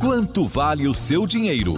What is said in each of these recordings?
Quanto vale o seu dinheiro?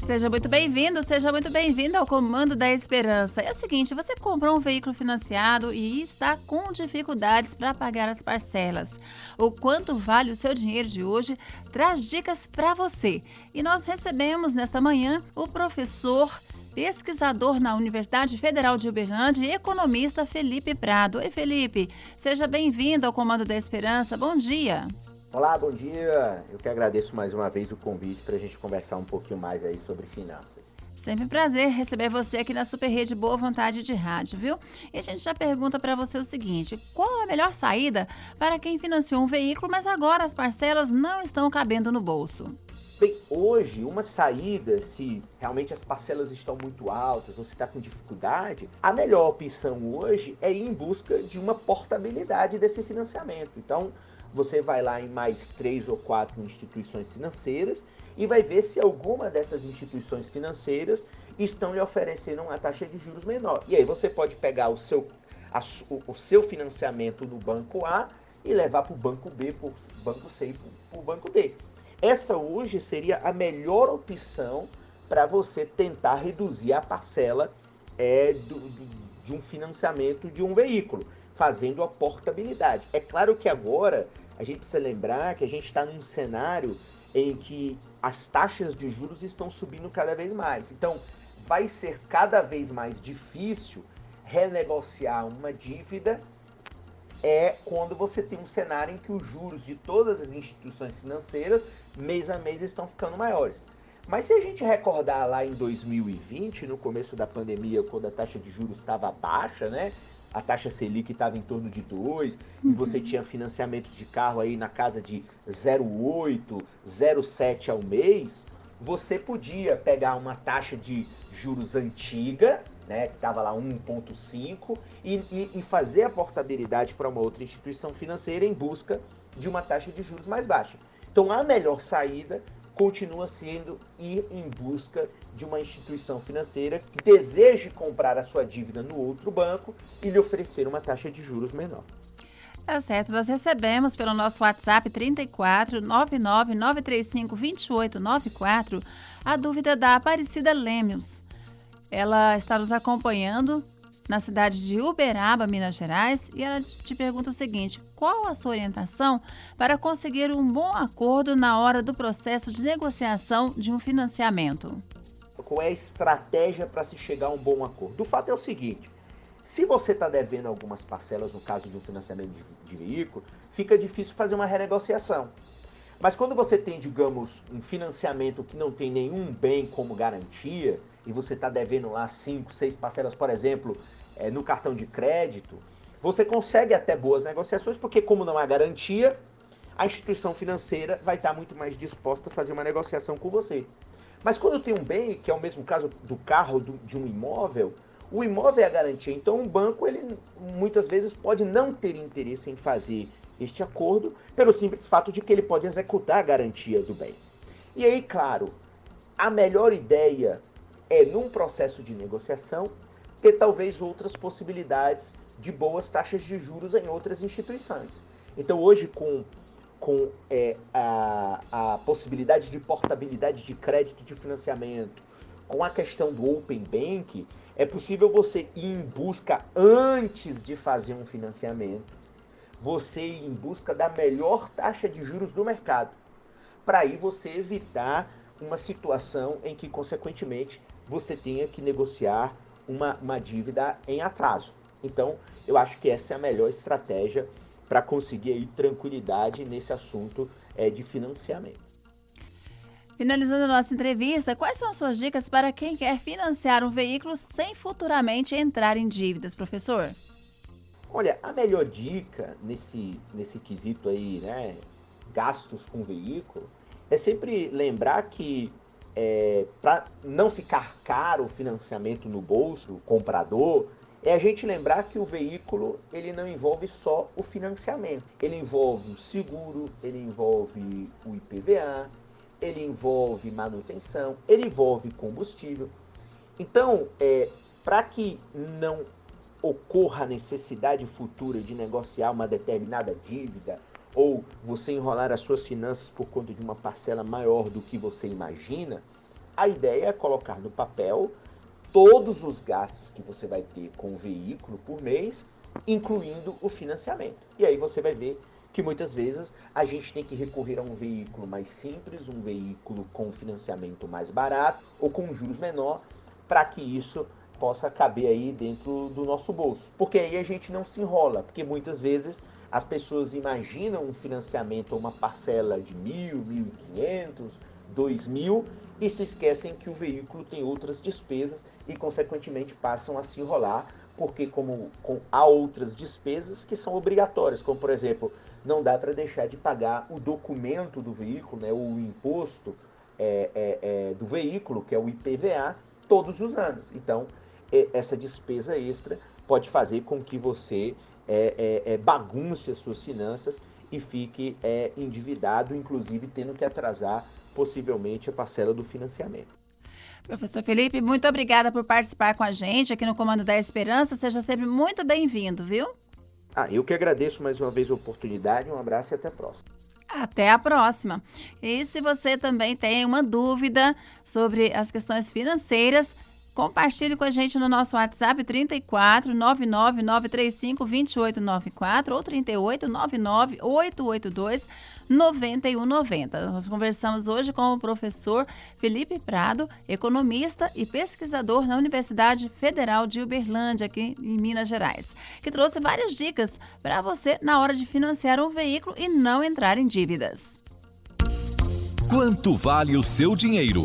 Seja muito bem-vindo ao Comando da Esperança. É o seguinte, você comprou um veículo financiado e está com dificuldades para pagar as parcelas. O Quanto Vale o Seu Dinheiro de hoje traz dicas para você. E nós recebemos nesta manhã o professor, pesquisador na Universidade Federal de Uberlândia e economista Felipe Prado. Oi, Felipe, seja bem-vindo ao Comando da Esperança. Bom dia. Olá, bom dia. Eu que agradeço mais uma vez o convite para a gente conversar um pouquinho mais aí sobre finanças. Sempre um prazer receber você aqui na Super Rede Boa Vontade de Rádio, viu? E a gente já pergunta para você o seguinte, qual a melhor saída para quem financiou um veículo, mas agora as parcelas não estão cabendo no bolso? Bem, hoje, uma saída, se realmente as parcelas estão muito altas, você está com dificuldade, a melhor opção hoje é ir em busca de uma portabilidade desse financiamento. Então, você vai lá em mais 3 ou 4 instituições financeiras e vai ver se alguma dessas instituições financeiras estão lhe oferecendo uma taxa de juros menor. E aí você pode pegar o seu financiamento no banco A e levar para o banco B, para o banco C e para o banco D. Essa hoje seria a melhor opção para você tentar reduzir a parcela de um financiamento de um veículo, fazendo a portabilidade. É claro que agora a gente precisa lembrar que a gente está num cenário em que as taxas de juros estão subindo cada vez mais. Então, vai ser cada vez mais difícil renegociar uma dívida quando você tem um cenário em que os juros de todas as instituições financeiras, mês a mês, estão ficando maiores. Mas se a gente recordar lá em 2020, no começo da pandemia, quando a taxa de juros estava baixa, né? A taxa Selic estava em torno de 2, e você tinha financiamentos de carro aí na casa de 0,8, 0,7 ao mês, você podia pegar uma taxa de juros antiga, né, que estava lá 1,5, e fazer a portabilidade para uma outra instituição financeira em busca de uma taxa de juros mais baixa. Então, a melhor saída continua sendo ir em busca de uma instituição financeira que deseje comprar a sua dívida no outro banco e lhe oferecer uma taxa de juros menor. Tá certo, nós recebemos pelo nosso WhatsApp 34 99 935 2894 a dúvida da Aparecida Lemos. Ela está nos acompanhando na cidade de Uberaba, Minas Gerais, e ela te pergunta o seguinte, qual a sua orientação para conseguir um bom acordo na hora do processo de negociação de um financiamento? Qual é a estratégia para se chegar a um bom acordo? O fato é o seguinte, se você está devendo algumas parcelas, no caso de um financiamento de veículo, fica difícil fazer uma renegociação. Mas quando você tem, digamos, um financiamento que não tem nenhum bem como garantia, e você está devendo lá 5, 6 parcelas, por exemplo, no cartão de crédito, você consegue até boas negociações, porque como não há garantia, a instituição financeira vai estar muito mais disposta a fazer uma negociação com você. Mas quando tem um bem, que é o mesmo caso do carro, de um imóvel, o imóvel é a garantia. Então o banco, ele muitas vezes pode não ter interesse em fazer este acordo, pelo simples fato de que ele pode executar a garantia do bem. E aí, claro, a melhor ideia é, num processo de negociação, ter talvez outras possibilidades de boas taxas de juros em outras instituições. Então hoje, com a possibilidade de portabilidade de crédito de financiamento, com a questão do Open Bank, é possível você ir em busca, antes de fazer um financiamento, você ir em busca da melhor taxa de juros do mercado, para aí você evitar uma situação em que, consequentemente, você tenha que negociar uma dívida em atraso. Então, eu acho que essa é a melhor estratégia para conseguir aí tranquilidade nesse assunto de financiamento. Finalizando a nossa entrevista, quais são as suas dicas para quem quer financiar um veículo sem futuramente entrar em dívidas, professor? Olha, a melhor dica nesse quesito aí, né, gastos com veículo, é sempre lembrar que para não ficar caro o financiamento no bolso do comprador, é a gente lembrar que o veículo, ele não envolve só o financiamento. Ele envolve o seguro, ele envolve o IPVA, ele envolve manutenção, ele envolve combustível. Então, para que não ocorra a necessidade futura de negociar uma determinada dívida ou você enrolar as suas finanças por conta de uma parcela maior do que você imagina, a ideia é colocar no papel todos os gastos que você vai ter com o veículo por mês, incluindo o financiamento. E aí você vai ver que muitas vezes a gente tem que recorrer a um veículo mais simples, um veículo com financiamento mais barato ou com juros menor, para que isso possa caber aí dentro do nosso bolso. Porque aí a gente não se enrola, porque muitas vezes as pessoas imaginam um financiamento ou uma parcela de 1.000, 1.500, 2.000 e se esquecem que o veículo tem outras despesas e, consequentemente, passam a se enrolar, porque há outras despesas que são obrigatórias, como, por exemplo, não dá para deixar de pagar o documento do veículo, né, o imposto do veículo, que é o IPVA, todos os anos. Então, essa despesa extra pode fazer com que você bagunce as suas finanças e fique endividado, inclusive tendo que atrasar possivelmente a parcela do financiamento. Professor Felipe, muito obrigada por participar com a gente aqui no Comando da Esperança. Seja sempre muito bem-vindo, viu? Eu que agradeço mais uma vez a oportunidade. Um abraço e até a próxima. Até a próxima. E se você também tem uma dúvida sobre as questões financeiras, compartilhe com a gente no nosso WhatsApp 34 99 935 2894 ou 38 99 882 9190. Nós conversamos hoje com o professor Felipe Prado, economista e pesquisador na Universidade Federal de Uberlândia, aqui em Minas Gerais, que trouxe várias dicas para você na hora de financiar um veículo e não entrar em dívidas. Quanto vale o seu dinheiro?